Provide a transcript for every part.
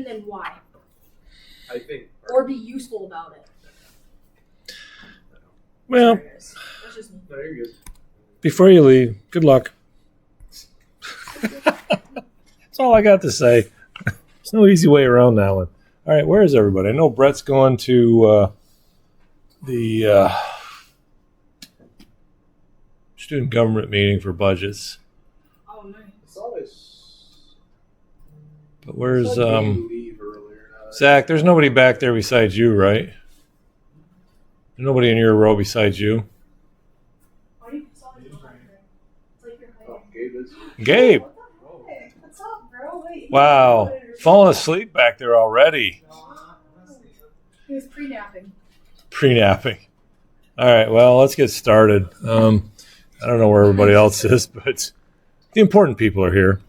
and then why. I think. Or be useful about it. Well, Sorry, guys. That's just me. No, you're good. before you leave, good luck. That's all I got to say. There's no easy way around that one. All right, where is everybody? I know Brett's going to the student government meeting for budgets. Oh, nice. It's always. But where's leave earlier. Zach? There's nobody back there besides you, right? There's nobody in your row besides you. Why do you sound like you're hiding? It's like you're hiding. Oh, Gabe is. Gabe. What the heck? What's up, bro? Wait. Wow, falling asleep back there already. He was pre-napping. Pre-napping. All right, well, let's get started. I don't know where everybody else is, but the important people are here.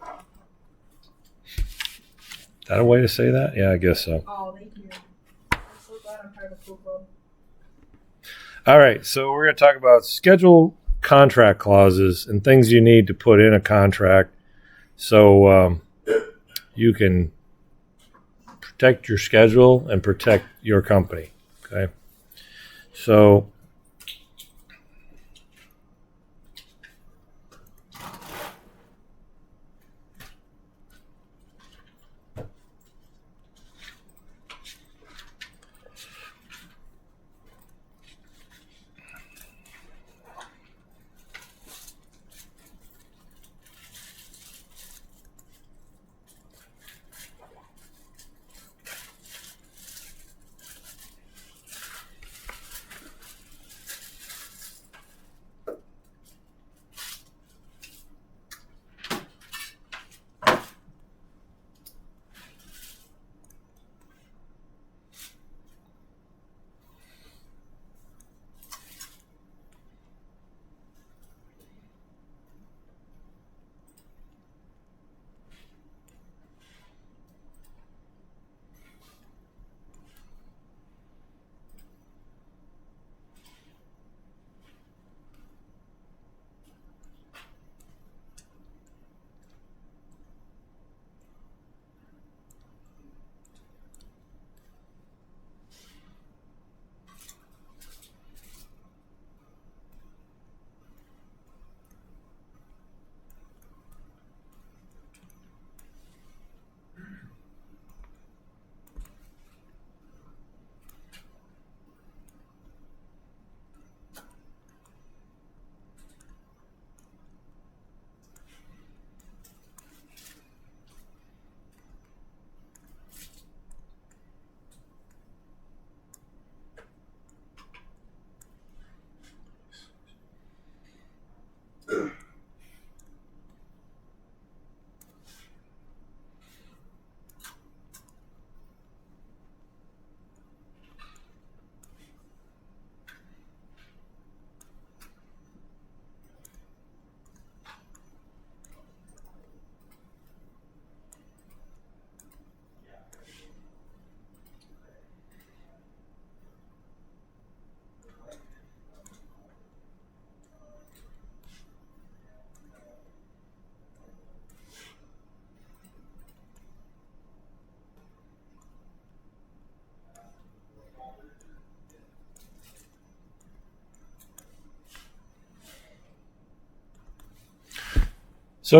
Is that a way to say that? Yeah, I guess so. Oh, thank you. I'm so glad I'm part of the cool club. All right, so we're going to talk about schedule contract clauses and things you need to put in a contract so you can protect your schedule and protect your company. Okay, so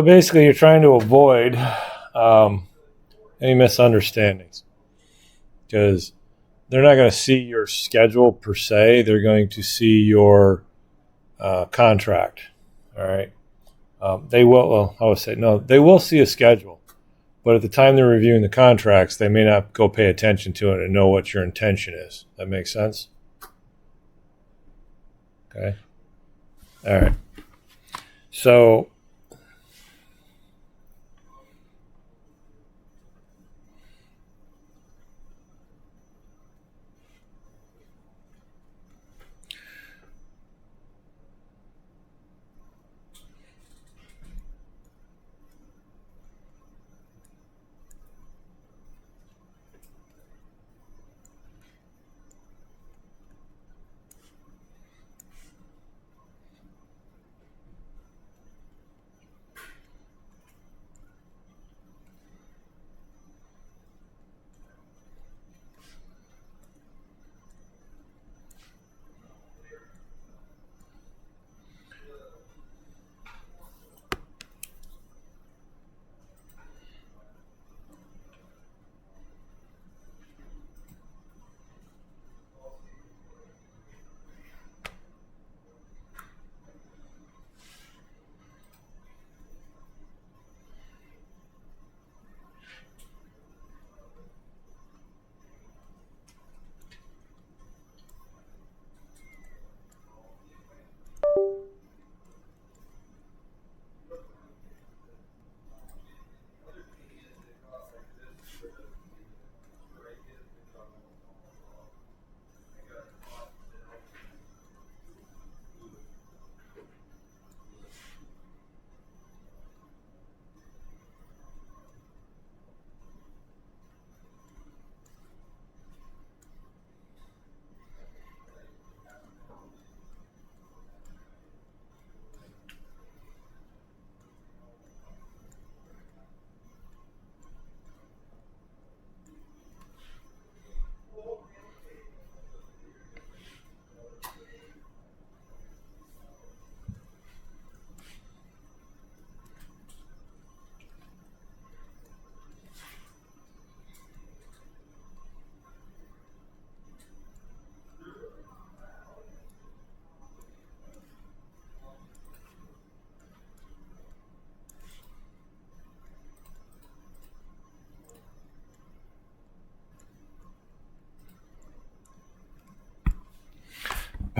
basically you're trying to avoid any misunderstandings because they're not going to see your schedule per se. They're going to see your contract. All right. They will, well, I would say, no, they will see a schedule. But at the time they're reviewing the contracts, they may not go pay attention to it and know what your intention is. That makes sense? Okay. All right. So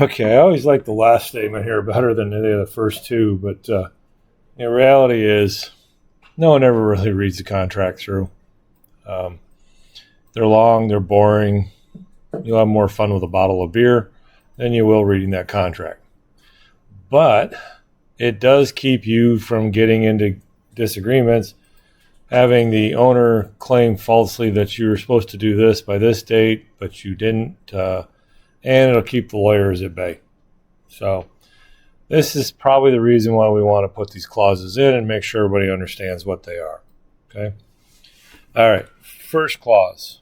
Okay, I always like the last statement here better than the first two, but the reality is no one ever really reads the contract through. They're long, they're boring. You'll have more fun with a bottle of beer than you will reading that contract. But it does keep you from getting into disagreements, having the owner claim falsely that you were supposed to do this by this date, but you didn't, and it'll keep the lawyers at bay. So this is probably the reason why we want to put these clauses in and make sure everybody understands what they are. Okay? All right. First clause.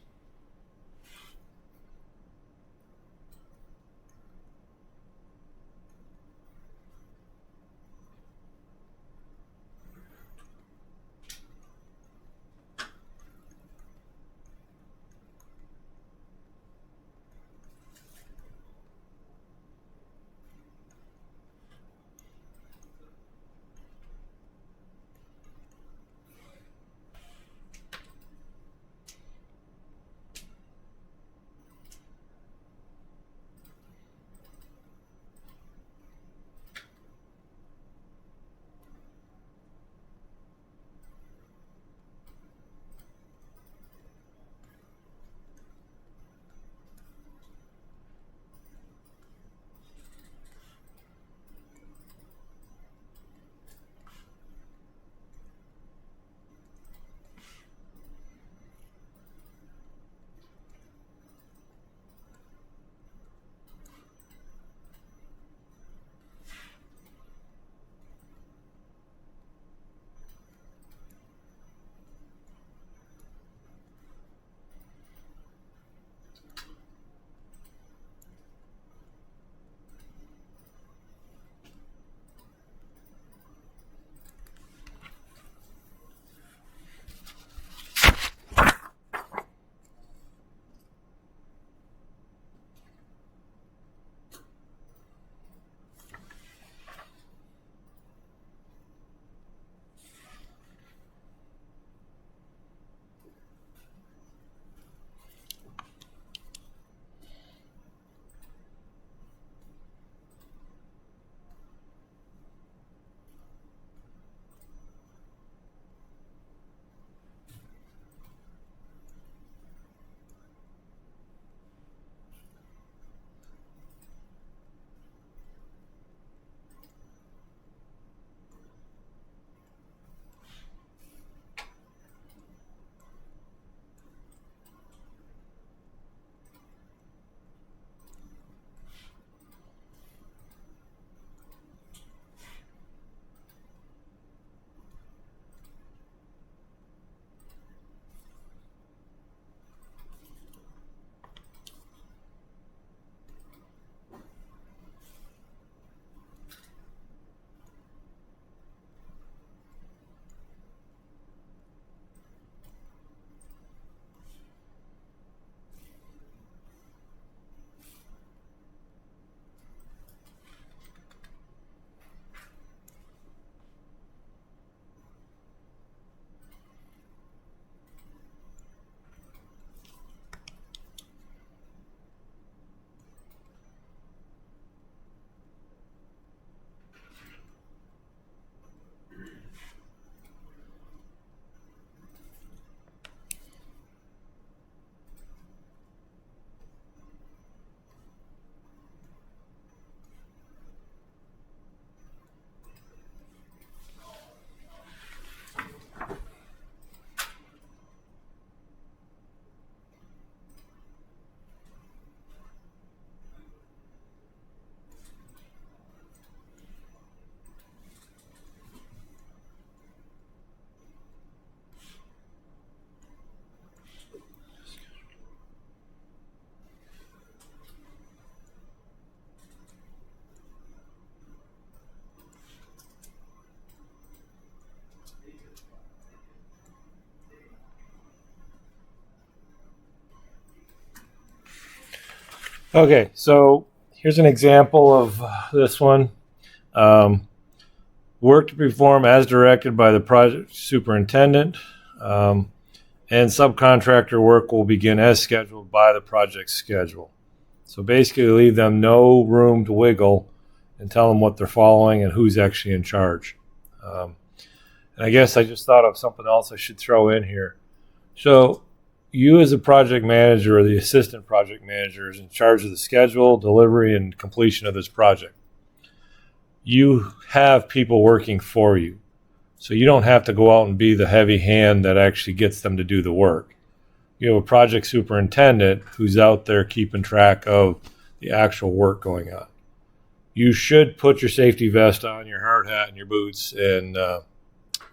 Okay, so here's an example of this one. Work to perform as directed by the project superintendent, and subcontractor work will begin as scheduled by the project schedule. So basically leave them no room to wiggle and tell them what they're following and who's actually in charge. And I guess I just thought of something else I should throw in here. So you as a project manager or the assistant project manager is in charge of the schedule, delivery, and completion of this project. You have people working for you. So you don't have to go out and be the heavy hand that actually gets them to do the work. You have a project superintendent who's out there keeping track of the actual work going on. You should put your safety vest on, your hard hat, and your boots, and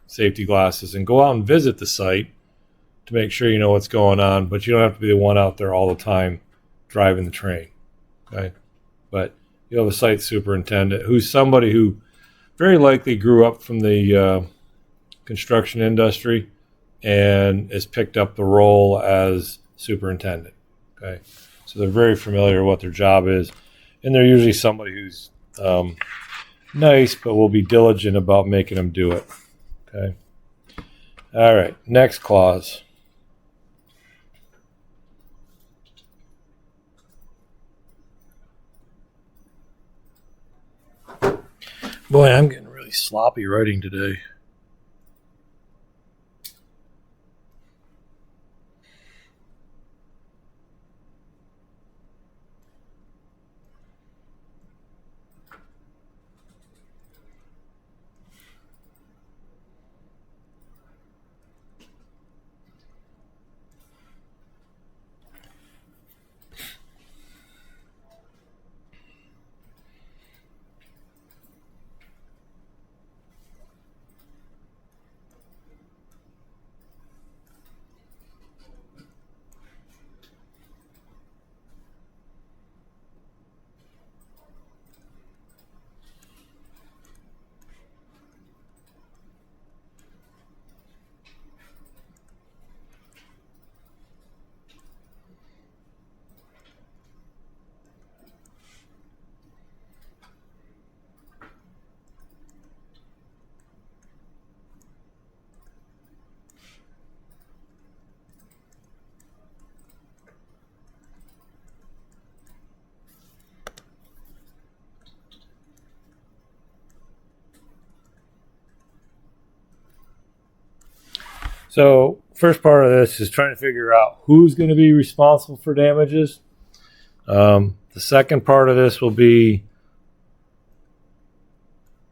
safety glasses, and go out and visit the site to make sure you know what's going on, but you don't have to be the one out there all the time driving the train. Okay? But you have a site superintendent who's somebody who very likely grew up from the construction industry and has picked up the role as superintendent. Okay, so they're very familiar with what their job is, and they're usually somebody who's nice, but will be diligent about making them do it. Okay. All right. Next clause. Boy, I'm getting really sloppy writing today. So first part of this is trying to figure out who's going to be responsible for damages. The second part of this will be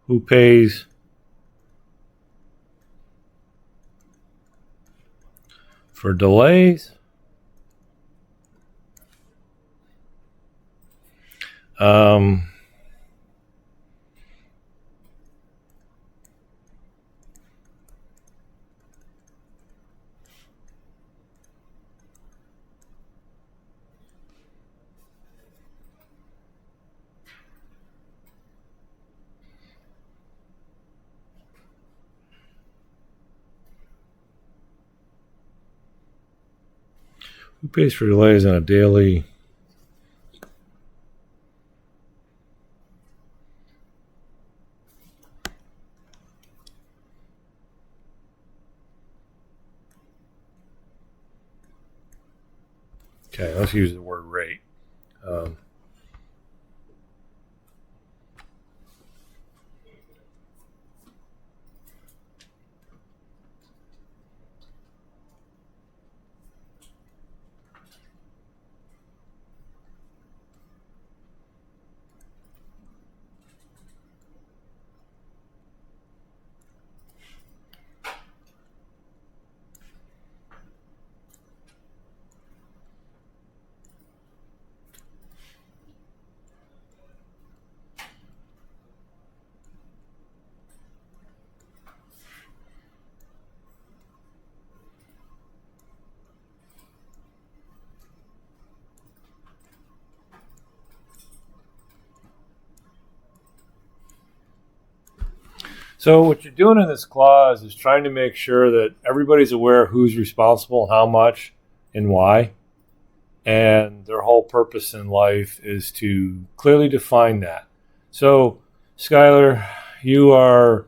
who pays for delays. Who pays for delays on a daily? Okay, let's use the word rate. So what you're doing in this clause is trying to make sure that everybody's aware of who's responsible, how much, and why. And their whole purpose in life is to clearly define that. So, Skylar, you are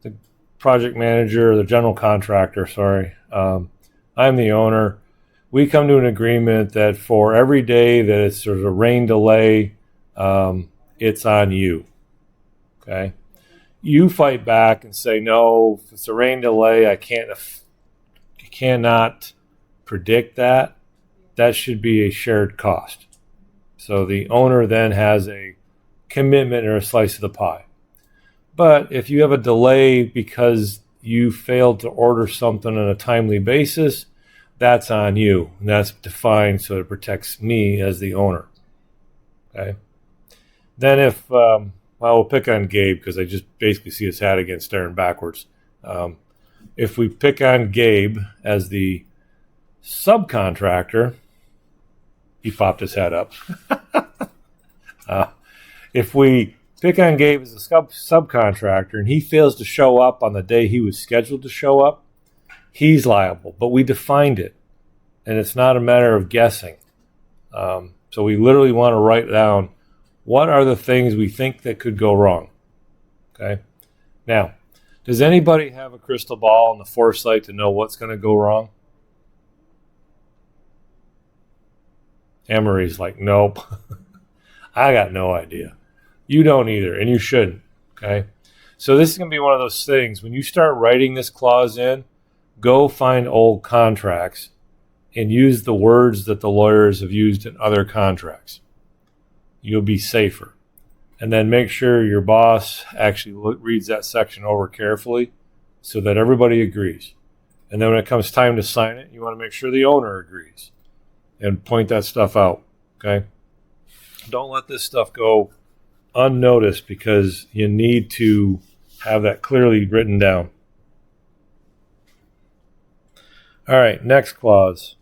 the project manager, the general contractor, sorry. I'm the owner. we come to an agreement that for every day that it's sort of a rain delay, it's on you. Okay. You fight back and say, no, if it's a rain delay, I cannot predict that. That should be a shared cost. So the owner then has a commitment or a slice of the pie. But if you have a delay because you failed to order something on a timely basis, that's on you. And that's defined so it protects me as the owner. Okay. Then if, we'll pick on Gabe because I just basically see his hat again staring backwards. If we pick on Gabe as the subcontractor, he popped his head up. If we pick on Gabe as a subcontractor and he fails to show up on the day he was scheduled to show up, he's liable. But we defined it, and it's not a matter of guessing. So we literally want to write down what are the things we think that could go wrong. Okay. Now, does anybody have a crystal ball and the foresight to know what's going to go wrong? Emery's like, nope. I got no idea. You don't either, and you shouldn't. Okay. So this is going to be one of those things. When you start writing this clause in, go find old contracts and use the words that the lawyers have used in other contracts. You'll be safer. And then make sure your boss actually reads that section over carefully so that everybody agrees. And then when it comes time to sign it, you want to make sure the owner agrees and point that stuff out. Okay? Don't let this stuff go unnoticed because you need to have that clearly written down. All right, next clause.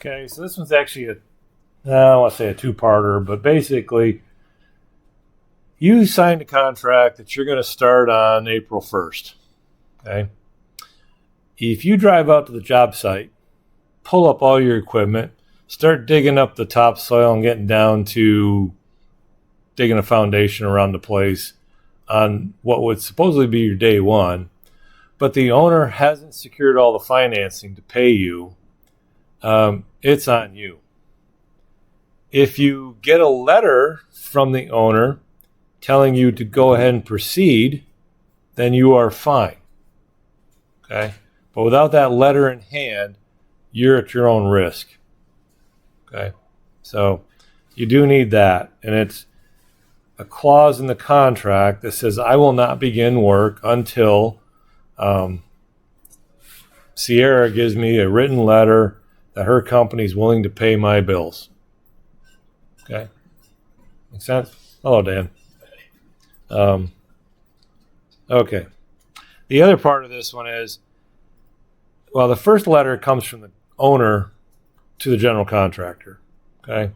Okay, so this one's actually I don't want to say a two-parter, but basically, you signed a contract that you're going to start on April 1st. Okay? If you drive out to the job site, pull up all your equipment, start digging up the topsoil and getting down to digging a foundation around the place on what would supposedly be your day one, but the owner hasn't secured all the financing to pay you, it's on you. If you get a letter from the owner telling you to go ahead and proceed, then you are fine. Okay? But without that letter in hand, you're at your own risk. Okay? So you do need that. And it's a clause in the contract that says, I will not begin work until Sierra gives me a written letter that her company is willing to pay my bills. Okay? Make sense? Hello, Dan. Okay. The other part of this one is, well, the first letter comes from the owner to the general contractor. Okay?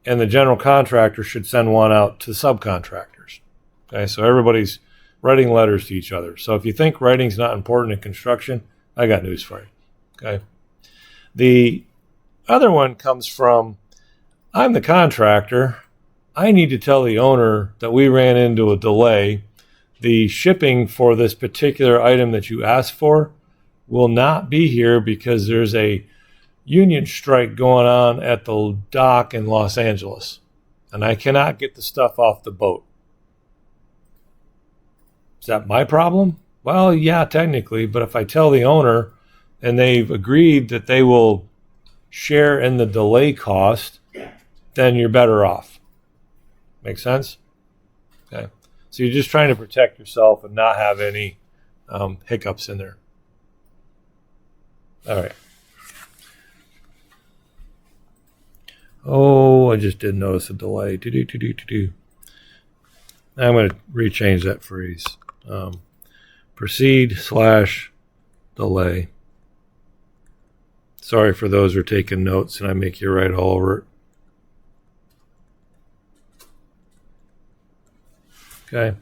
And the general contractor should send one out to the subcontractors. Okay? So everybody's writing letters to each other. So if you think writing's not important in construction, I got news for you. Okay? The other one comes from, I'm the contractor. I need to tell the owner that we ran into a delay. The shipping for this particular item that you asked for will not be here because there's a union strike going on at the dock in Los Angeles, and I cannot get the stuff off the boat. Is that my problem? Well, yeah, technically, but if I tell the owner and they've agreed that they will share in the delay cost, then you're better off. Make sense? Okay. So you're just trying to protect yourself and not have any hiccups in there. All right. Oh, I just did notice a delay. I'm going to rechange that phrase. Proceed/delay. Sorry for those who are taking notes and I make you write all over it. Okay.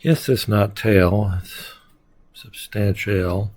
Guess it's not tail, it's substantial.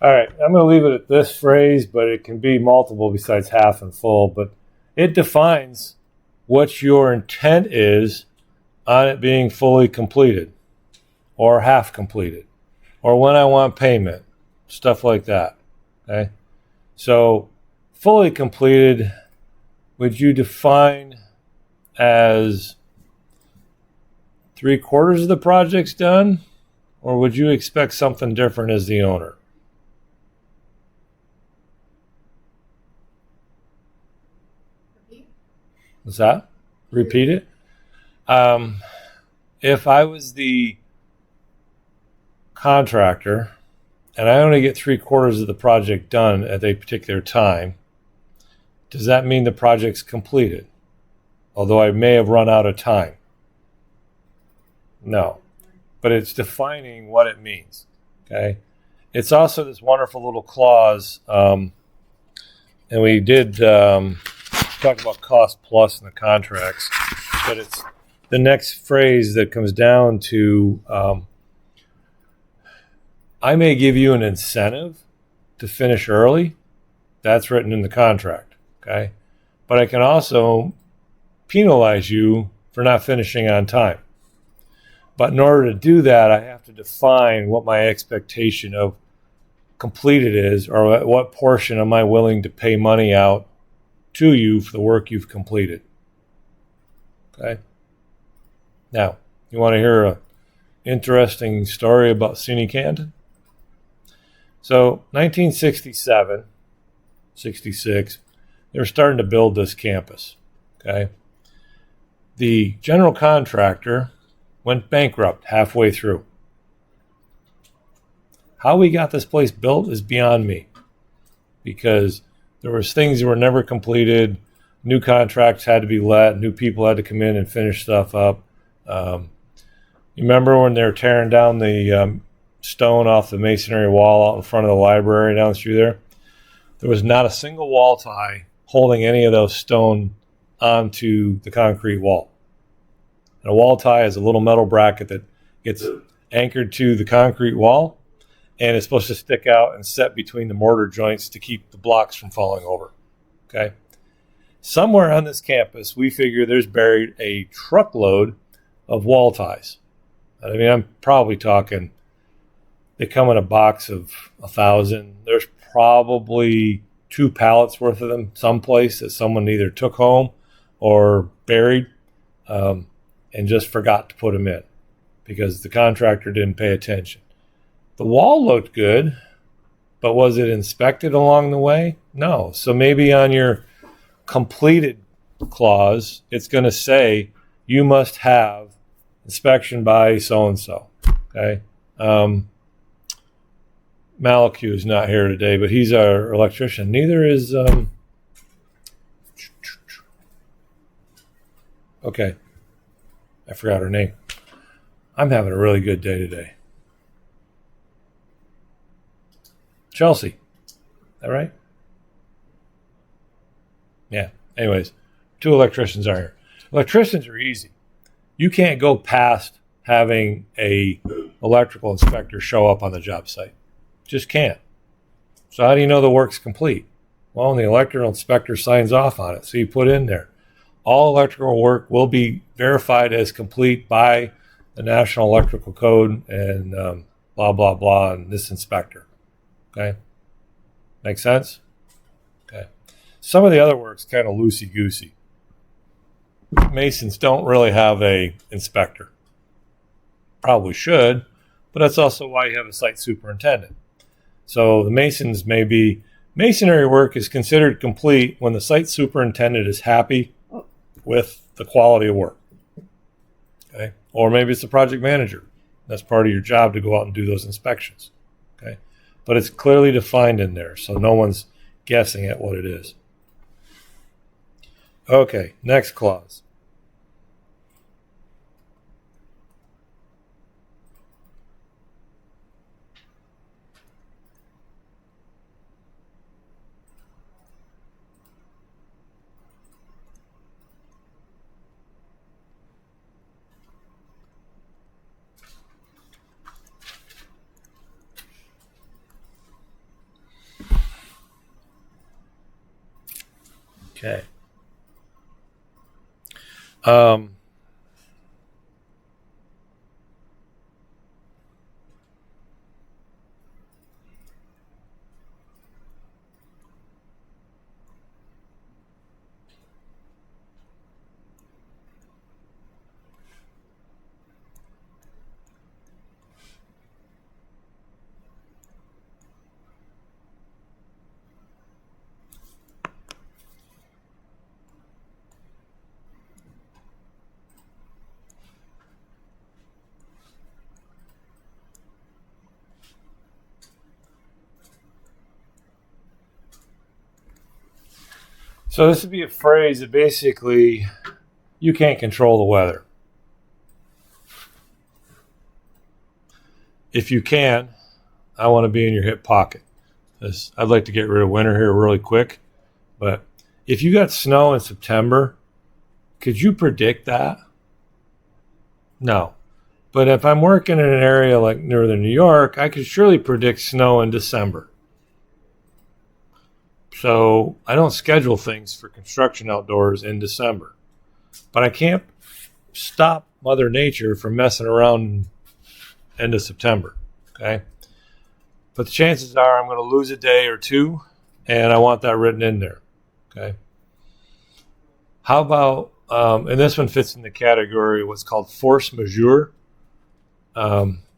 All right, I'm going to leave it at this phrase, but it can be multiple besides half and full. But it defines what your intent is on it being fully completed or half completed or when I want payment, stuff like that. Okay, so fully completed, would you define as 3/4 of the project's done, or would you expect something different as the owner? What's that? Repeat it. If I was the contractor and I only get 3/4 of the project done at a particular time, does that mean the project's completed? Although I may have run out of time. No, but it's defining what it means. Okay. It's also this wonderful little clause, and we did talk about cost plus in the contracts, but it's the next phrase that comes down to I may give you an incentive to finish early. That's written in the contract. Okay. But I can also penalize you for not finishing on time. But in order to do that, I have to define what my expectation of completed is, or at what portion am I willing to pay money out to you for the work you've completed. Okay. Now, you want to hear an interesting story about SUNY Canton? So, 1967, 66, they were starting to build this campus. Okay. The general contractor went bankrupt halfway through. How we got this place built is beyond me, because there was things that were never completed. New contracts had to be let. New people had to come in and finish stuff up. You remember when they were tearing down the stone off the masonry wall out in front of the library down through there? There was not a single wall tie holding any of those stone onto the concrete wall. And a wall tie is a little metal bracket that gets anchored to the concrete wall, and it's supposed to stick out and set between the mortar joints to keep the blocks from falling over. Okay. Somewhere on this campus, we figure there's buried a truckload of wall ties. I mean, I'm probably talking, they come in a box of 1,000. There's probably 2 pallets worth of them someplace that someone either took home or buried, and just forgot to put them in because the contractor didn't pay attention. The wall looked good, but was it inspected along the way? No. So maybe on your completed clause, it's going to say you must have inspection by so-and-so. Okay. Malachi is not here today, but he's our electrician. Neither is, okay. I forgot her name. I'm having a really good day today. Chelsea. Is that right? Yeah. Anyways, 2 electricians are here. Electricians are easy. You can't go past having a electrical inspector show up on the job site. Just can't. So how do you know the work's complete? Well, when the electrical inspector signs off on it, so you put in there, all electrical work will be verified as complete by the National Electrical Code and blah, blah, blah, and this inspector. Okay? Make sense? Okay. Some of the other work's kind of loosey-goosey. Masons don't really have a inspector. Probably should, but that's also why you have a site superintendent. So the masonry work is considered complete when the site superintendent is happy with the quality of work. Okay? Or maybe it's the project manager. That's part of your job to go out and do those inspections. Okay? But it's clearly defined in there, so no one's guessing at what it is. Okay, next clause. Okay. So this would be a phrase that basically you can't control the weather. If you can, I want to be in your hip pocket. I'd like to get rid of winter here really quick. But if you got snow in September, could you predict that? No. But if I'm working in an area like northern New York, I could surely predict snow in December. So I don't schedule things for construction outdoors in December. But I can't stop Mother Nature from messing around end of September. Okay? But the chances are I'm going to lose a day or two, and I want that written in there. Okay? How about, and this one fits in the category of what's called force majeure.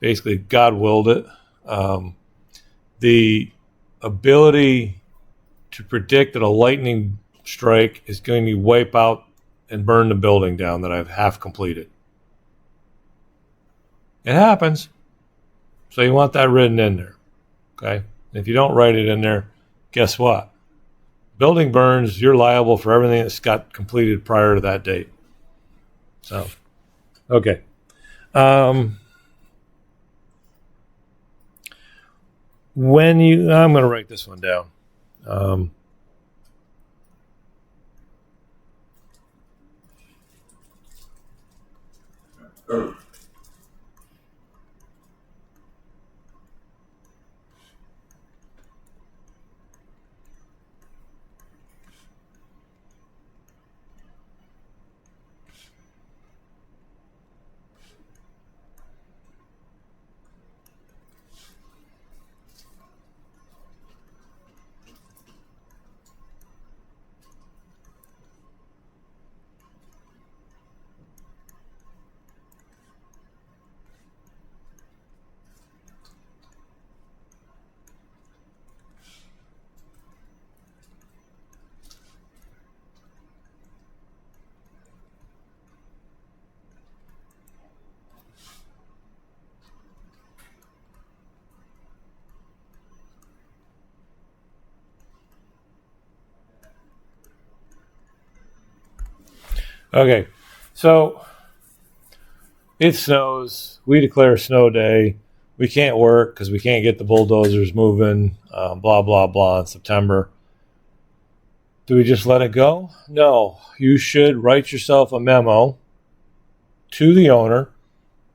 Basically, God willed it. The ability to predict that a lightning strike is going to wipe out and burn the building down that I've half completed. It happens. So you want that written in there. Okay? If you don't write it in there, guess what? Building burns, you're liable for everything that's got completed prior to that date. So, okay. I'm going to write this one down. Okay, so it snows. We declare a snow day. We can't work because we can't get the bulldozers moving, blah, blah, blah, in September. Do we just let it go? No. You should write yourself a memo to the owner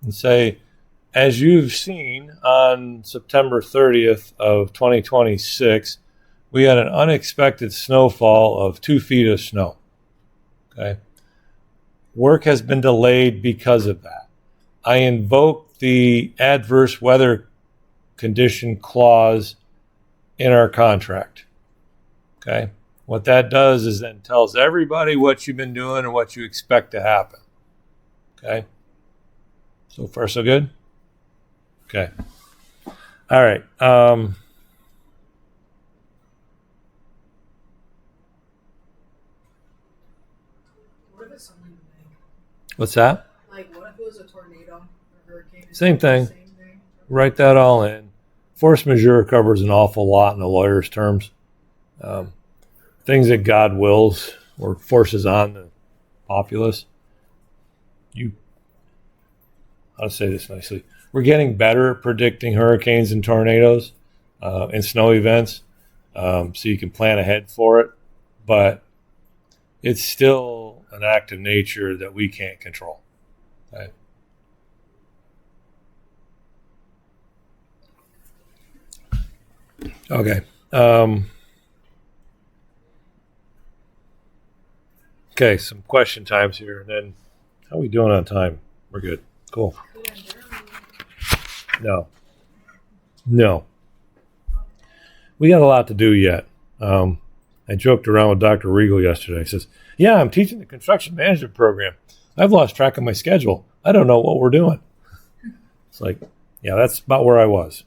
and say, as you've seen on September 30th of 2026, we had an unexpected snowfall of 2 feet of snow. Okay. Work has been delayed because of that. I invoke the adverse weather condition clause in our contract. Okay. What that does is then tells everybody what you've been doing and what you expect to happen. Okay. So far, so good? Okay. All right. What if it's something big? What's that? Like, what if it was a tornado or hurricane? Same thing. Same thing. Write that all in. Force majeure covers an awful lot in the lawyer's terms. Things that God wills or forces on the populace. I'll say this nicely. We're getting better at predicting hurricanes and tornadoes and snow events, so you can plan ahead for it. But it's still an act of nature that we can't control. Right? Okay. Okay, some question times here, and then how are we doing on time? We're good. Cool. No. We got a lot to do yet. I joked around with Dr. Regal yesterday. He says, yeah, I'm teaching the construction management program. I've lost track of my schedule. I don't know what we're doing. It's like, yeah, that's about where I was.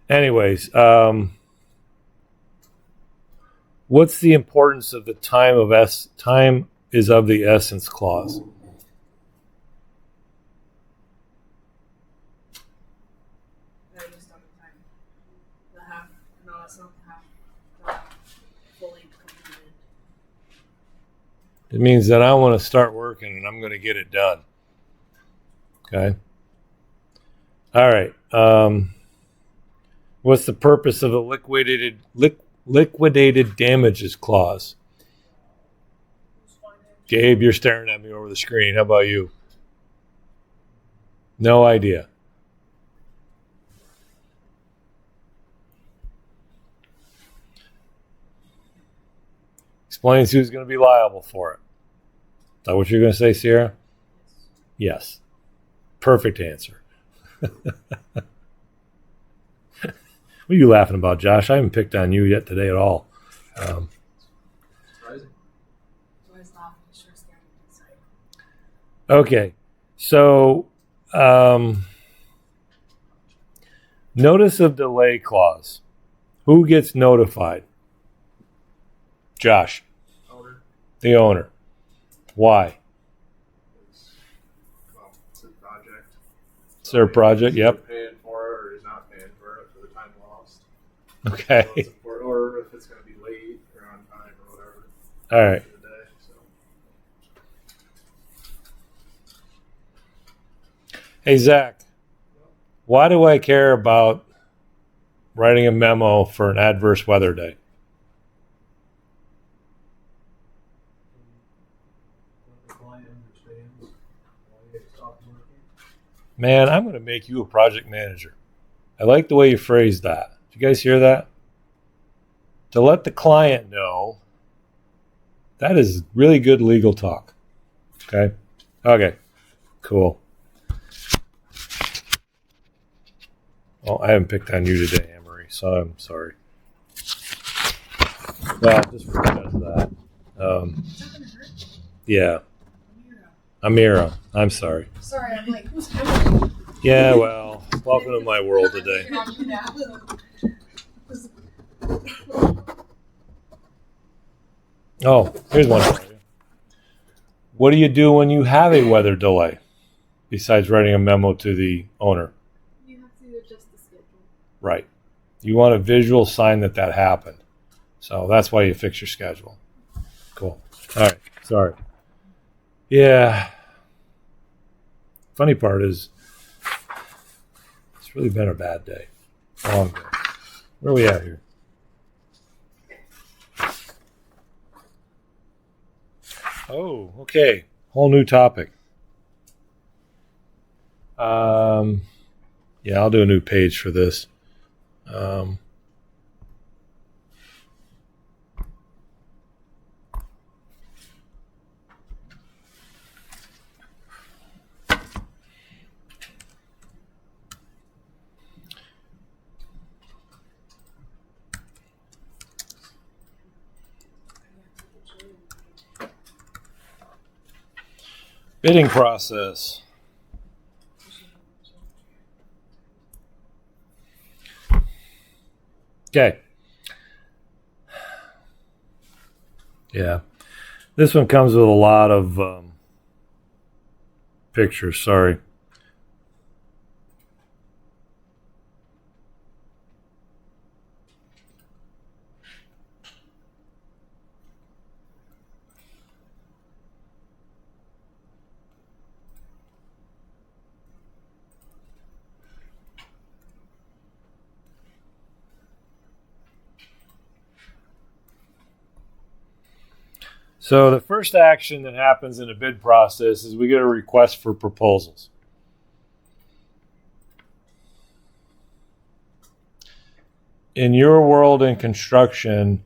Anyways, what's the importance of the time is of the essence clause? It means that I want to start working and I'm going to get it done. Okay. All right. What's the purpose of the liquidated damages clause? Gabe, you're staring at me over the screen. How about you? No idea. Explains who's going to be liable for it. Is that what you're going to say, Sierra? Yes. Perfect answer. What are you laughing about, Josh? I haven't picked on you yet today at all. Okay. So, notice of delay clause. Who gets notified? Josh. Owner. The owner. Why? Well, it's a project. It's their project, yep. Paying for it or is not paying for it for the time lost. Okay. So or if it's going to be late or on time or whatever. All right. The day, so. Hey, Zach, why do I care about writing a memo for an adverse weather day? Man, I'm going to make you a project manager. I like the way you phrased that. Did you guys hear that? To let the client know. That is really good legal talk. Okay? Okay. Cool. Well, I haven't picked on you today, Emery, so I'm sorry. Well, just because of that. Yeah. Amira. I'm sorry. Sorry, I'm like, who's Emily? Yeah, well, welcome to my world today. Oh, here's one for you. What do you do when you have a weather delay, besides writing a memo to the owner? You have to adjust the schedule. Right. You want a visual sign that happened. So that's why you fix your schedule. Cool. All right. Sorry. Yeah. Funny part is, it's really been a bad day. A long day. Where are we at here? Oh, okay. Whole new topic. Yeah, I'll do a new page for this. Bidding process. Okay. Yeah. This one comes with a lot of pictures. Sorry. So the first action that happens in a bid process is we get a request for proposals. In your world in construction,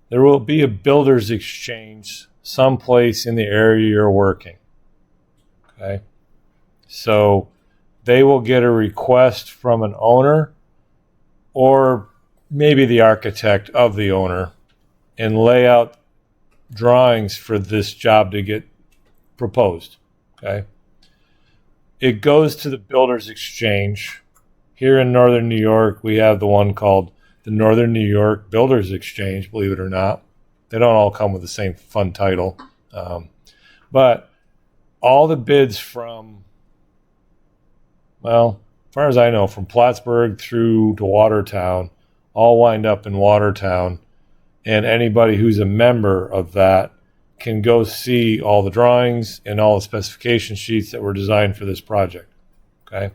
there will be a builder's exchange someplace in the area you're working. Okay. So they will get a request from an owner or maybe the architect of the owner and lay out drawings for this job to get proposed. Okay. It goes to the builder's exchange. Here in Northern New York, we have the one called the Northern New York Builders Exchange, believe it or not. They don't all come with the same fun title. But all the bids from, well, as far as I know, from Plattsburgh through to Watertown, all wind up in Watertown. And anybody who's a member of that can go see all the drawings and all the specification sheets that were designed for this project. Okay.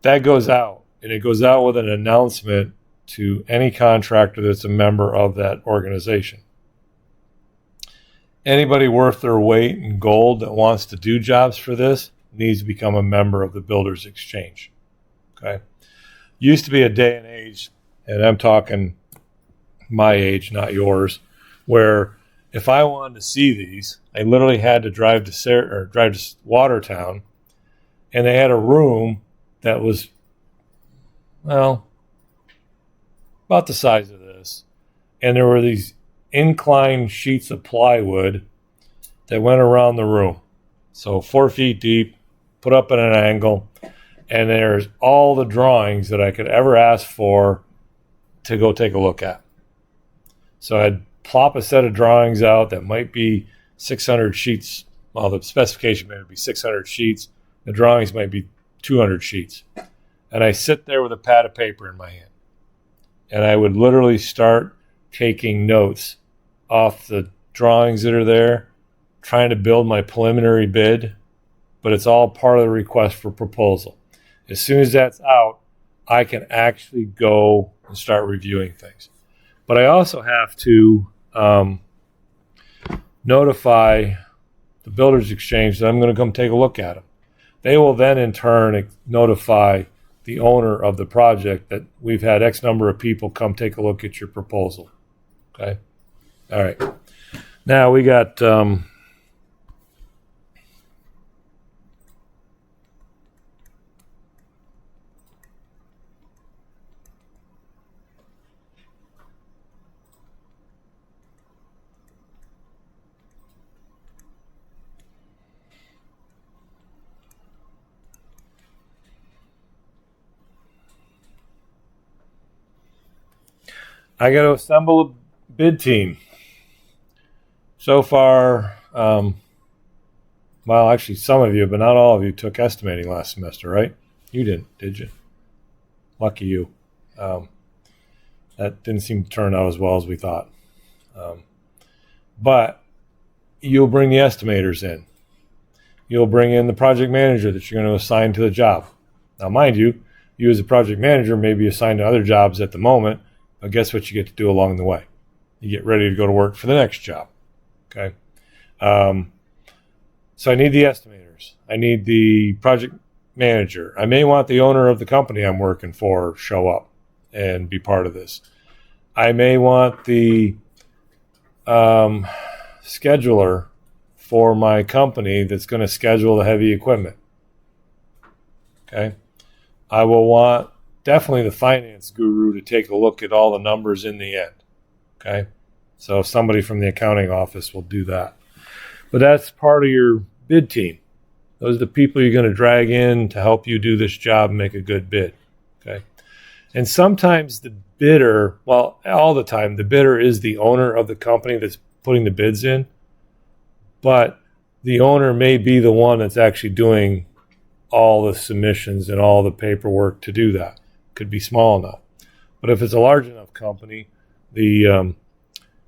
That goes out, and it goes out with an announcement to any contractor that's a member of that organization. Anybody worth their weight in gold that wants to do jobs for this needs to become a member of the Builders Exchange. Okay. Used to be a day and age, and I'm talking my age, not yours, where if I wanted to see these, I literally had to drive to Watertown, and they had a room that was, well, about the size of this, and there were these inclined sheets of plywood that went around the room, so 4 feet deep, put up at an angle, and there's all the drawings that I could ever ask for to go take a look at. So I'd plop a set of drawings out that might be 600 sheets. Well, the specification may be 600 sheets. The drawings might be 200 sheets. And I sit there with a pad of paper in my hand. And I would literally start taking notes off the drawings that are there, trying to build my preliminary bid, but it's all part of the request for proposal. As soon as that's out, I can actually go and start reviewing things. But I also have to notify the Builders Exchange that I'm going to come take a look at them. They will then in turn notify the owner of the project that we've had X number of people come take a look at your proposal. Okay? All right. Now we got I got to assemble a bid team. So far, well, actually, some of you, but not all of you, took estimating last semester, right? You didn't, did you? Lucky you. That didn't seem to turn out as well as we thought. But you'll bring the estimators in. you'll bring in the project manager that you're going to assign to the job. Now, mind you, you as a project manager may be assigned to other jobs at the moment, but guess what you get to do along the way? You get ready to go to work for the next job. Okay. So I need the estimators. I need the project manager. I may want the owner of the company I'm working for show up and be part of this. I may want the scheduler for my company that's going to schedule the heavy equipment. Okay. I will want definitely the finance guru to take a look at all the numbers in the end. Okay. So somebody from the accounting office will do that. But that's part of your bid team. Those are the people you're going to drag in to help you do this job and make a good bid. Okay. And sometimes the bidder, well, all the time, the bidder is the owner of the company that's putting the bids in. But the owner may be the one that's actually doing all the submissions and all the paperwork to do that. Could be small enough. But if it's a large enough company, the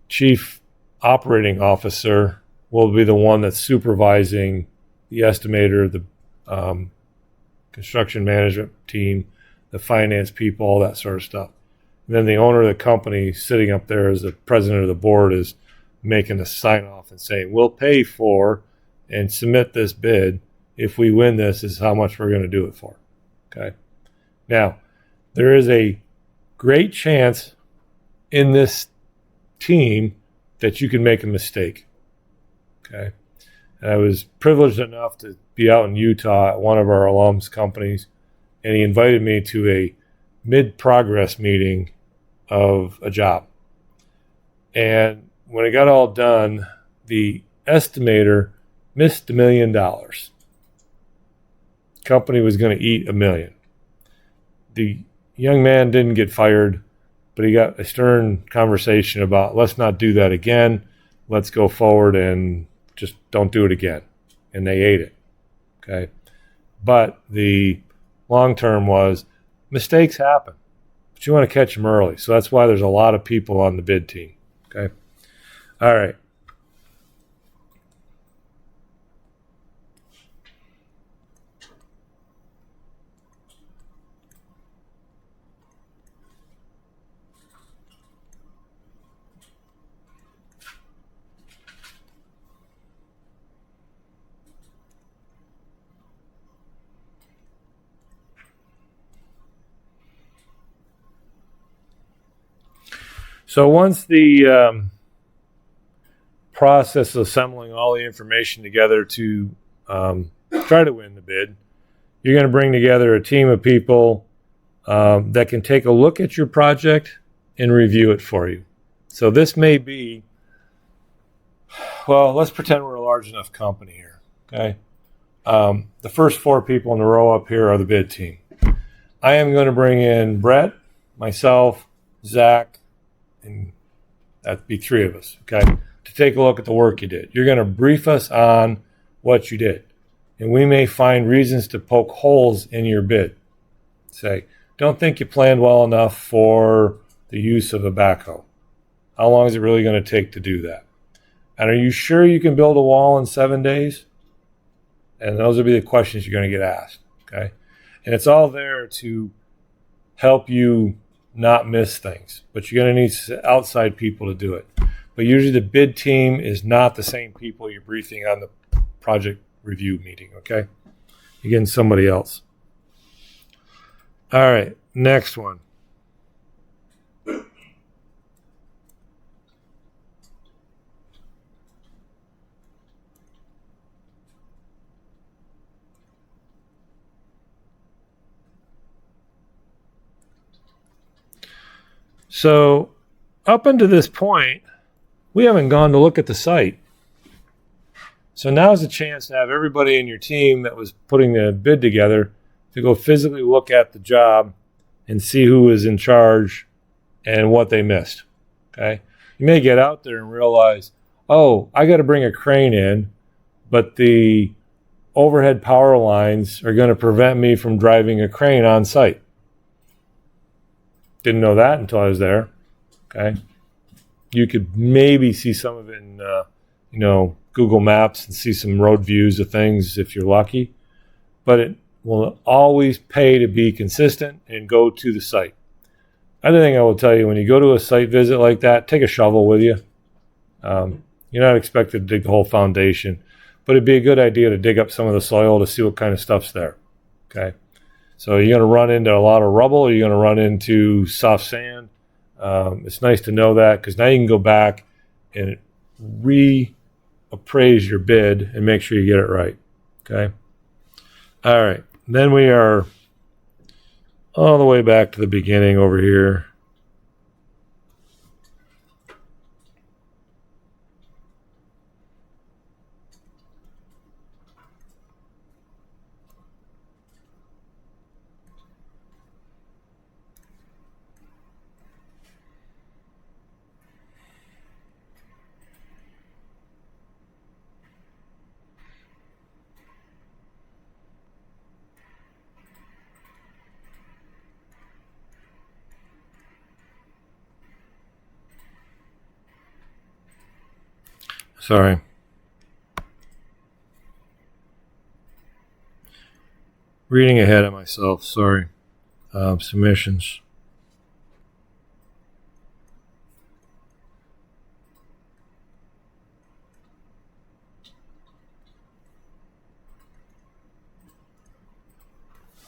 chief operating officer will be the one that's supervising the estimator, the construction management team, the finance people, all that sort of stuff. And then the owner of the company sitting up there as the president of the board is making a sign off and saying, we'll pay for and submit this bid. If we win this, is how much we're going to do it for. Okay. Now, there is a great chance in this team that you can make a mistake. Okay. And I was privileged enough to be out in Utah at one of our alums companies, and he invited me to a mid-progress meeting of a job. And when it got all done, the estimator missed $1 million. Company was going to eat $1 million. The young man didn't get fired, but he got a stern conversation about, let's not do that again. Let's go forward and just don't do it again. And they ate it. Okay. But the long term was mistakes happen, but you want to catch them early. So that's why there's a lot of people on the bid team. Okay. All right. So once the process of assembling all the information together to try to win the bid, you're going to bring together a team of people that can take a look at your project and review it for you. So this may be, well, let's pretend we're a large enough company here. Okay. The first 4 people in the row up here are the bid team. I am going to bring in Brett, myself, Zach, and that'd be 3 of us, okay, to take a look at the work you did. You're going to brief us on what you did. And we may find reasons to poke holes in your bid. Say, don't think you planned well enough for the use of a backhoe. How long is it really going to take to do that? And are you sure you can build a wall in 7 days? And those will be the questions you're going to get asked, okay? And it's all there to help you not miss things, but you're going to need outside people to do it. But usually the bid team is not the same people you're briefing on the project review meeting, okay? You're getting somebody else. All right, next one. So up until this point, we haven't gone to look at the site. So now's a chance to have everybody in your team that was putting the bid together to go physically look at the job and see who was in charge and what they missed. Okay. You may get out there and realize, oh, I got to bring a crane in, but the overhead power lines are going to prevent me from driving a crane on site. Didn't know that until I was there. Okay. You could maybe see some of it in, Google Maps and see some road views of things if you're lucky. But it will always pay to be consistent and go to the site. Other thing I will tell you, when you go to a site visit like that, take a shovel with you. You're not expected to dig the whole foundation, but it'd be a good idea to dig up some of the soil to see what kind of stuff's there. Okay. So you're going to run into a lot of rubble. You're going to run into soft sand. It's nice to know that, because now you can go back and reappraise your bid and make sure you get it right. Okay. All right. Then we are all the way back to the beginning over here. Sorry. Reading ahead of myself. Sorry. Submissions.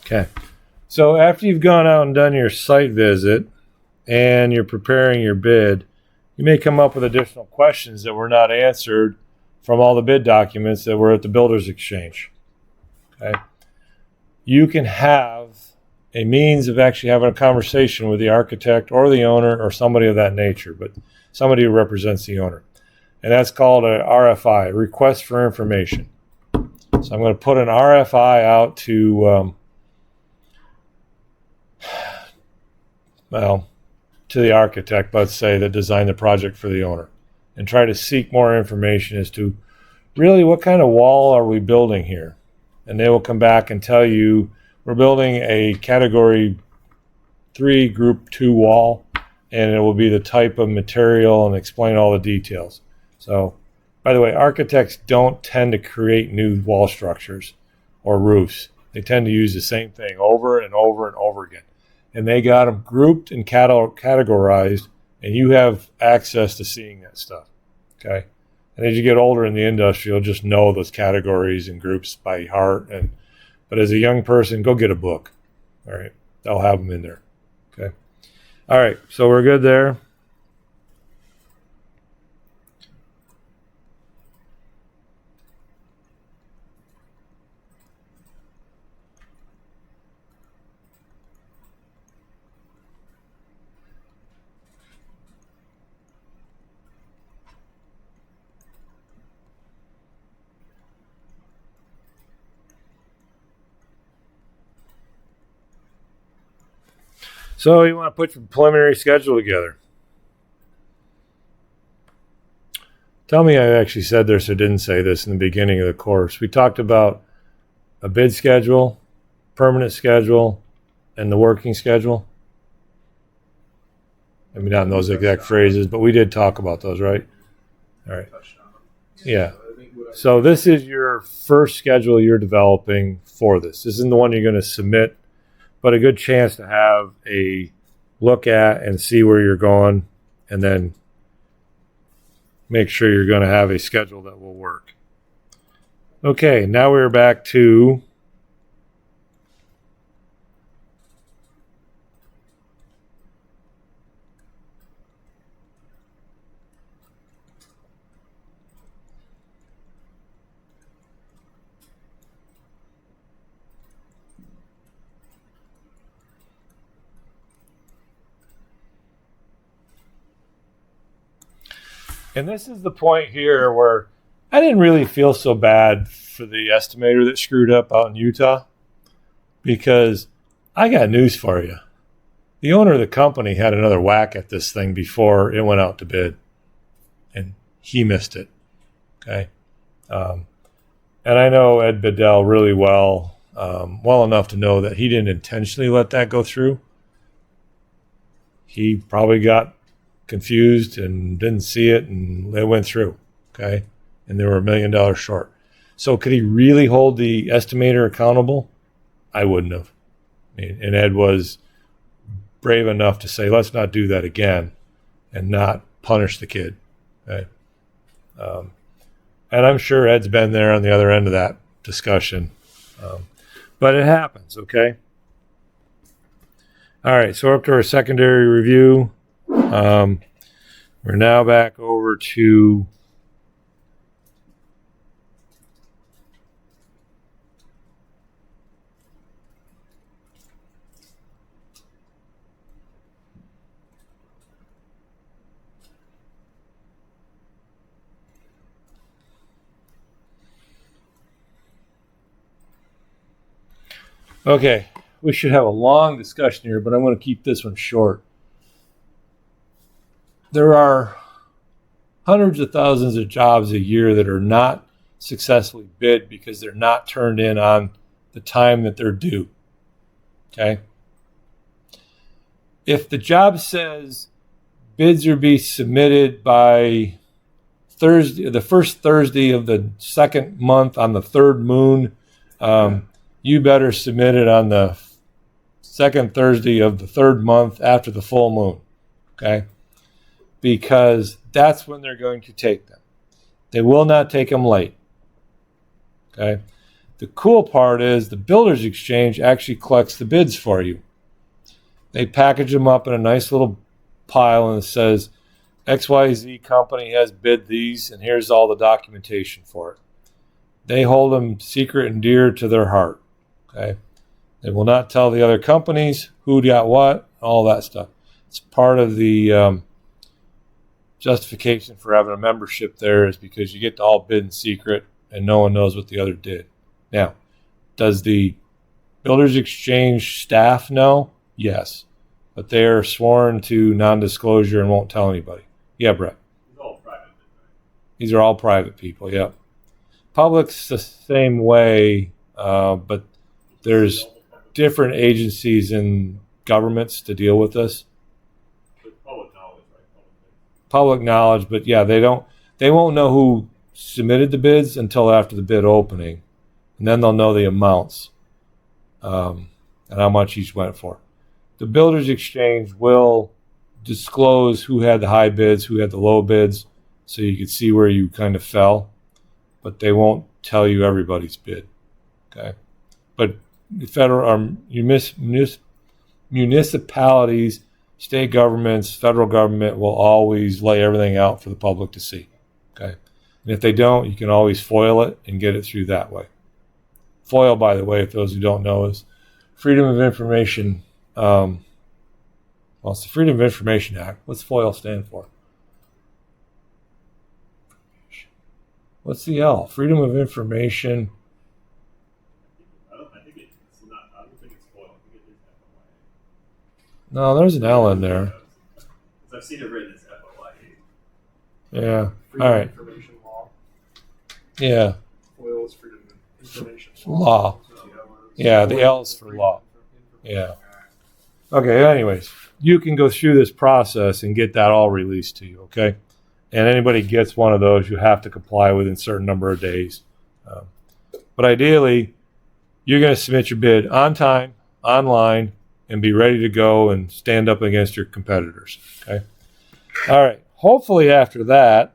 Okay. So after you've gone out and done your site visit and you're preparing your bid, you may come up with additional questions that were not answered from all the bid documents that were at the Builders Exchange. Okay. You can have a means of actually having a conversation with the architect or the owner or somebody of that nature, but somebody who represents the owner. And that's called an RFI, request for information. So I'm going to put an RFI out to, to the architect, let's say, that designed the project for the owner, and try to seek more information as to really what kind of wall are we building here. And they will come back and tell you, we're building a category 3 group 2 wall, and it will be the type of material, and explain all the details. So, by the way, architects don't tend to create new wall structures or roofs. They tend to use the same thing over and over and over again. And they got them grouped and categorized, and you have access to seeing that stuff. Okay? And as you get older in the industry, you'll just know those categories and groups by heart. But as a young person, go get a book. All right? They'll have them in there. Okay? All right, so we're good there. So you want to put your preliminary schedule together. Tell me I actually said this or didn't say this in the beginning of the course. We talked about a bid schedule, permanent schedule, and the working schedule. I mean, not in those exact phrases, but we did talk about those, right? All right. Yeah. So this is your first schedule you're developing for this. This isn't the one you're going to submit, but a good chance to have a look at and see where you're going, and then make sure you're going to have a schedule that will work. Okay, now we're back to and this is the point here where I didn't really feel so bad for the estimator that screwed up out in Utah, because I got news for you. The owner of the company had another whack at this thing before it went out to bid, and he missed it. Okay. And I know Ed Bedell really well enough to know that he didn't intentionally let that go through. He probably got confused and didn't see it, and it went through. Okay. and they were $1 million short. So could he really hold the estimator accountable? I wouldn't have. And Ed was brave enough to say, let's not do that again and not punish the kid. Okay? And I'm sure Ed's been there on the other end of that discussion. But it happens, okay? All right, so we're up to our secondary review. We're now back over to okay, we should have a long discussion here, but I'm going to keep this one short. There are hundreds of thousands of jobs a year that are not successfully bid because they're not turned in on the time that they're due. Okay? If the job says bids are be submitted by Thursday, the first Thursday of the second month on the third moon, you better submit it on the second Thursday of the third month after the full moon. Okay? Because that's when they're going to take them. They will not take them late. Okay? The cool part is the Builders Exchange actually collects the bids for you. They package them up in a nice little pile and it says, XYZ company has bid these and here's all the documentation for it. They hold them secret and dear to their heart. Okay? They will not tell the other companies who got what, all that stuff. It's part of the justification for having a membership there is because you get to all bid in secret and no one knows what the other did. Now, does the Builders Exchange staff know? Yes. But they are sworn to non-disclosure and won't tell anybody. Yeah, Brett. It's all private. These are all private people, yeah. Public's the same way, but there's different agencies and governments to deal with this. Public knowledge, right? Public knowledge, but yeah, they won't know who submitted the bids until after the bid opening, and then they'll know the amounts and how much each went for. The Builders Exchange will disclose who had the high bids, who had the low bids, so you can see where you kind of fell, but they won't tell you everybody's bid. Okay, but the federal municipalities, state governments, federal government will always lay everything out for the public to see. Okay, and if they don't, you can always FOIL it and get it through that way. FOIL, by the way, if those who don't know, is Freedom of Information. Well, it's the Freedom of Information Act. What's FOIL stand for? What's the L? Freedom of Information. I don't think it's FOIL. I think it is FOIA. No, there's an L in there. I've seen it written as FOIA. Yeah. Freedom All right. of Information Law. Yeah. FOIL is Freedom of Information Law. Yeah, the L is for law. Yeah. Okay, anyways, you can go through this process and get that all released to you, okay? And anybody gets one of those, you have to comply within a certain number of days. But ideally, you're going to submit your bid on time, online, and be ready to go and stand up against your competitors, okay? All right, hopefully after that,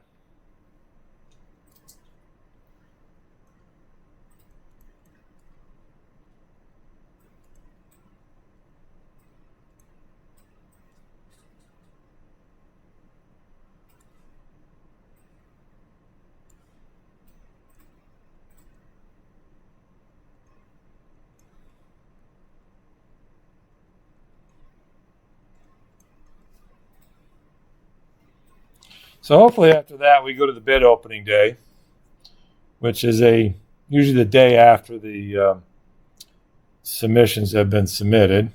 we go to the bid opening day, which is usually the day after the submissions have been submitted.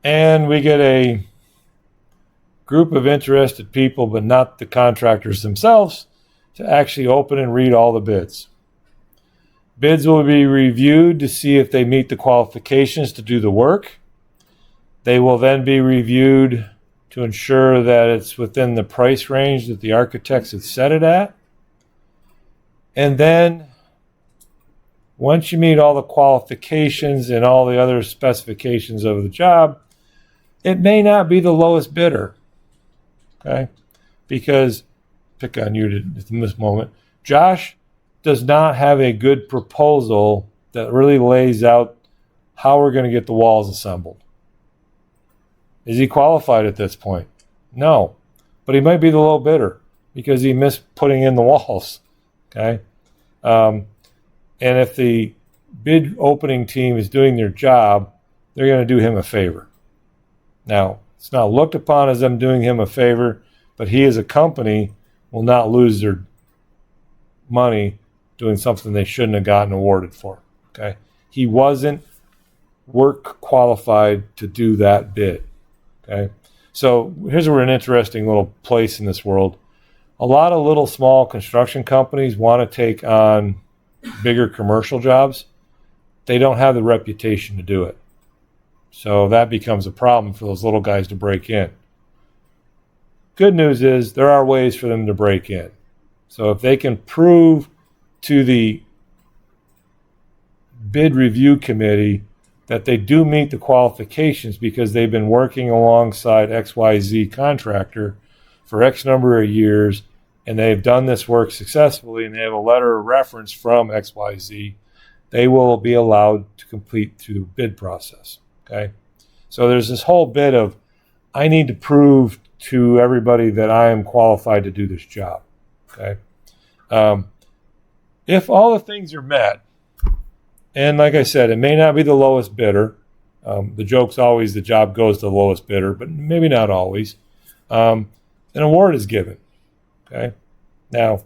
And we get a group of interested people, but not the contractors themselves, to actually open and read all the bids. Bids will be reviewed to see if they meet the qualifications to do the work. They will then be reviewed to ensure that it's within the price range that the architects had set it at. And then once you meet all the qualifications and all the other specifications of the job, it may not be the lowest bidder. Okay? Because, pick on you in this moment, Josh does not have a good proposal that really lays out how we're going to get the walls assembled. Is he qualified at this point? No. But he might be the low bidder because he missed putting in the walls. Okay? And if the bid opening team is doing their job, they're going to do him a favor. Now, it's not looked upon as them doing him a favor, but he as a company will not lose their money doing something they shouldn't have gotten awarded for. Okay? He wasn't work qualified to do that bid. Okay? So here's where we're an interesting little place in this world. A lot of little small construction companies want to take on bigger commercial jobs. They don't have the reputation to do it. So that becomes a problem for those little guys to break in. Good news is there are ways for them to break in. So if they can prove to the bid review committee that they do meet the qualifications because they've been working alongside XYZ contractor for X number of years and they've done this work successfully and they have a letter of reference from XYZ, they will be allowed to complete through the bid process. Okay? So there's this whole bit of, I need to prove to everybody that I am qualified to do this job. Okay? If all the things are met, and like I said, it may not be the lowest bidder. The joke's always the job goes to the lowest bidder, but maybe not always. An award is given. Okay. Now,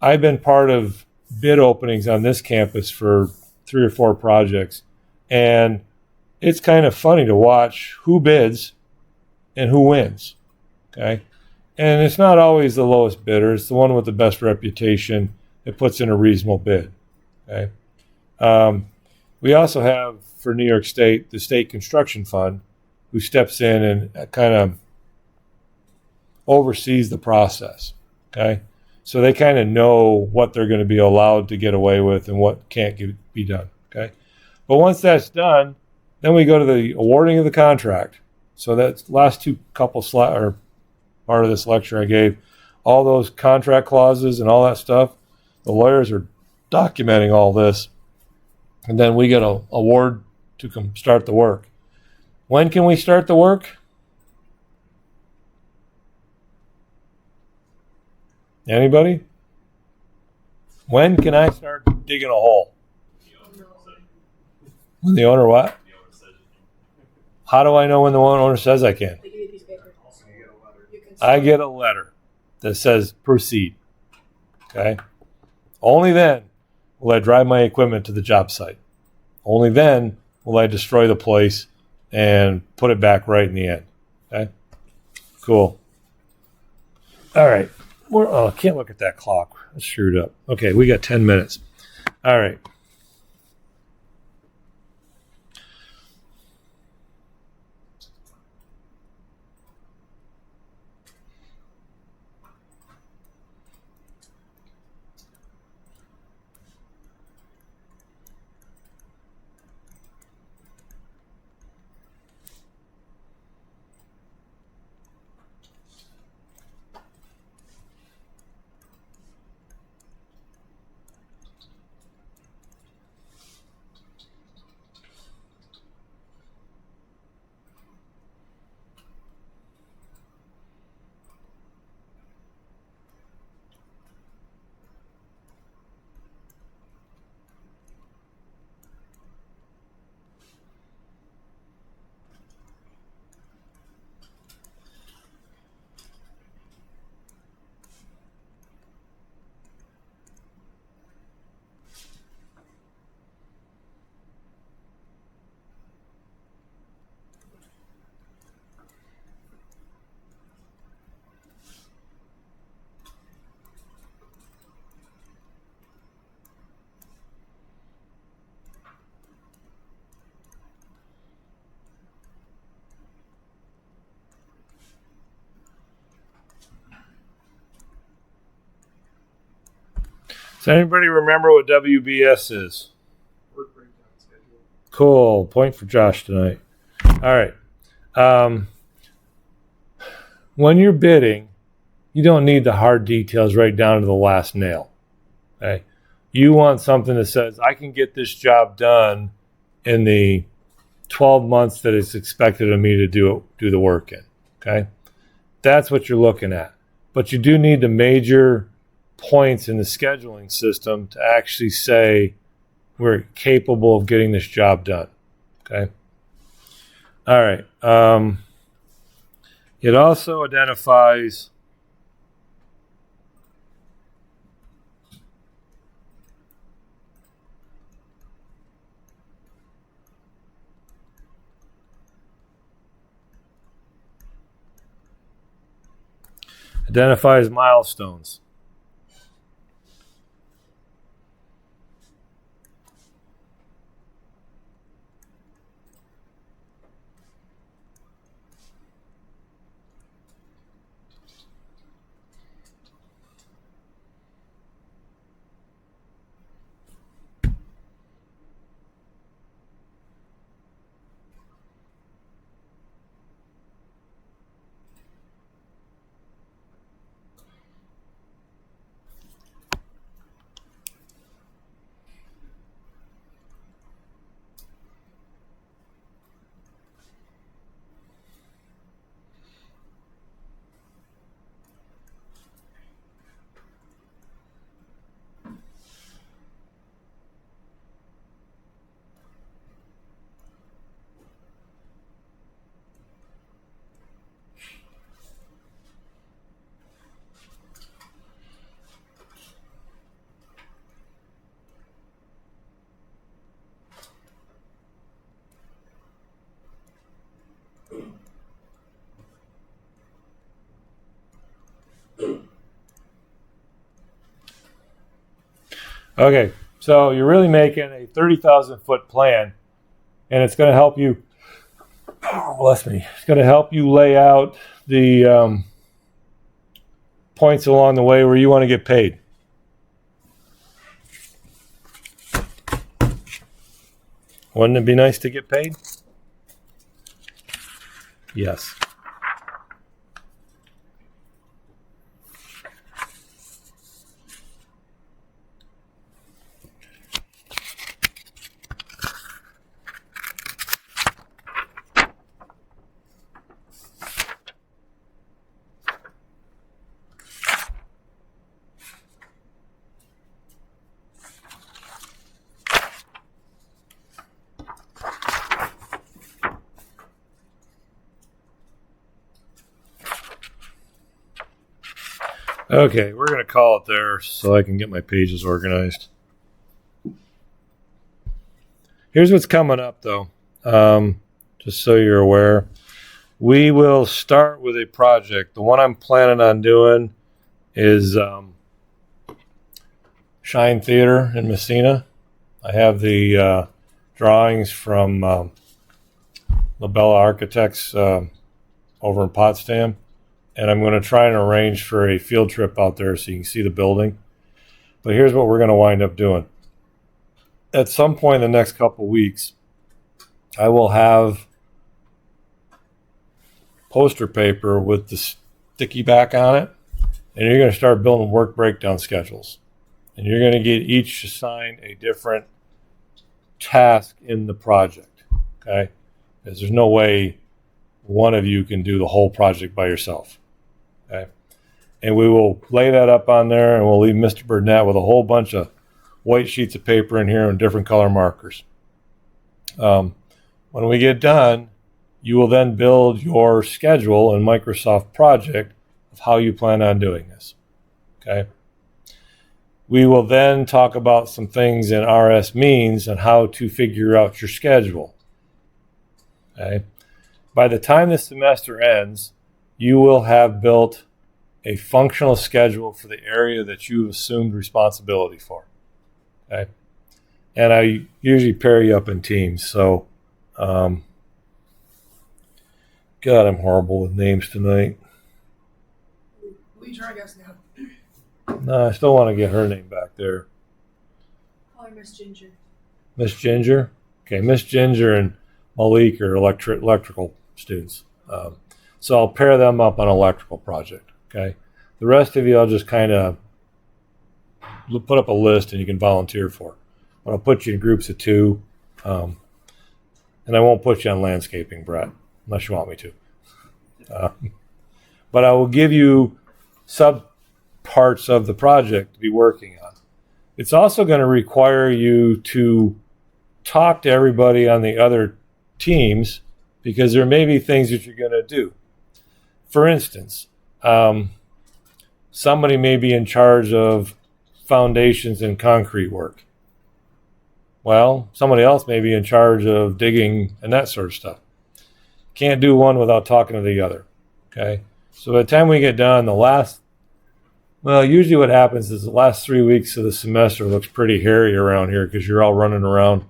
I've been part of bid openings on this campus for 3 or 4 projects, and it's kind of funny to watch who bids and who wins. Okay. And it's not always the lowest bidder. It's the one with the best reputation that puts in a reasonable bid. Okay. We also have, for New York State, the State Construction Fund, who steps in and kind of oversees the process. Okay, so they kind of know what they're going to be allowed to get away with and what can't be done. Okay, but once that's done, then we go to the awarding of the contract. So that's last 2 couple slides or part of this lecture I gave, all those contract clauses and all that stuff. The lawyers are documenting all this. And then we get an award to start the work. When can we start the work? Anybody? When can I start digging a hole? When the owner what? How do I know when the owner says I can? They give you a piece of paper. I get a letter that says proceed. Okay? Only then will I drive my equipment to the job site. Only then will I destroy the place and put it back right in the end. Okay? Cool. All right. I can't look at that clock. It's screwed up. Okay, we got 10 minutes. All right. Does anybody remember what WBS is? Work breakdown schedule. Cool. Point for Josh tonight. All right. When you're bidding, you don't need the hard details right down to the last nail. Okay. You want something that says, I can get this job done in the 12 months that it's expected of me to do the work in. Okay. That's what you're looking at. But you do need the major points in the scheduling system to actually say we're capable of getting this job done. Okay. All right. It also identifies milestones. Okay, so you're really making a 30,000 foot plan, and it's going to help you. Bless me. It's going to help you lay out the points along the way where you want to get paid. Wouldn't it be nice to get paid? Yes. Okay, we're going to call it there so I can get my pages organized. Here's what's coming up, though, just so you're aware. We will start with a project. The one I'm planning on doing is Shine Theater in Messina. I have the drawings from Labella Architects over in Potsdam. And I'm going to try and arrange for a field trip out there so you can see the building. But here's what we're going to wind up doing. At some point in the next couple weeks, I will have poster paper with the sticky back on it. And you're going to start building work breakdown schedules. And you're going to get each assigned a different task in the project. Okay? Because there's no way one of you can do the whole project by yourself. Okay. And we will lay that up on there, and we'll leave Mr. Burnett with a whole bunch of white sheets of paper in here and different color markers. When we get done, you will then build your schedule in Microsoft Project of how you plan on doing this. Okay. We will then talk about some things in RS Means and how to figure out your schedule. Okay. By the time this semester ends, you will have built a functional schedule for the area that you've assumed responsibility for. Okay? And I usually pair you up in teams. So, God, I'm horrible with names tonight. Who are you trying to guess now? No, I still want to get her name back there. Miss Ginger. Miss Ginger? Okay, Miss Ginger and Malik are electrical students. So I'll pair them up on an electrical project, okay? The rest of you, I'll just kind of put up a list and you can volunteer for. But I'll put you in groups of 2. And I won't put you on landscaping, Brett, unless you want me to. But I will give you sub parts of the project to be working on. It's also going to require you to talk to everybody on the other teams because there may be things that you're going to do. For instance, somebody may be in charge of foundations and concrete work. Well, somebody else may be in charge of digging and that sort of stuff. Can't do one without talking to the other. Okay? So by the time we get done, usually what happens is the last 3 weeks of the semester looks pretty hairy around here because you're all running around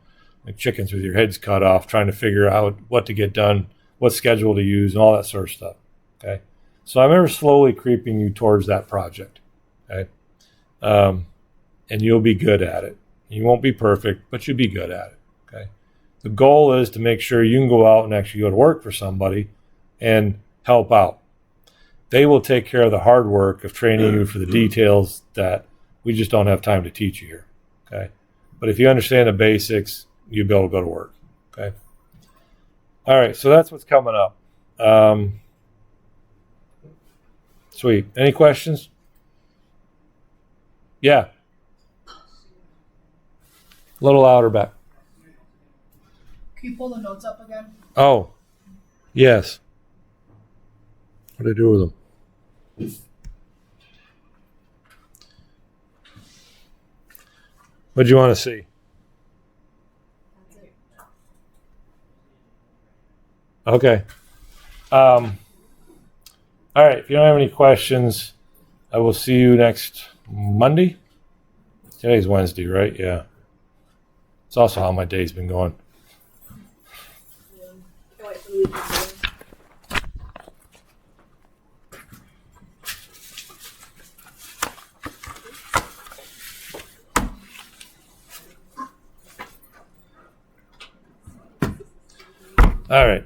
like chickens with your heads cut off trying to figure out what to get done, what schedule to use, and all that sort of stuff. Okay? So I'm ever slowly creeping you towards that project. Okay? And you'll be good at it. You won't be perfect, but you'll be good at it. Okay? The goal is to make sure you can go out and actually go to work for somebody and help out. They will take care of the hard work of training you for the details that we just don't have time to teach you here. Okay? But if you understand the basics, you'll be able to go to work. Okay? All right, so that's what's coming up. Sweet. Any questions? Yeah. A little louder back. Can you pull the notes up again? Oh, yes. What do I do with them? What do you want to see? That's it. Okay. All right. If you don't have any questions, I will see you next Monday. Today's Wednesday, right? Yeah. It's also how my day's been going. Yeah. Can't wait for the weekend. All right.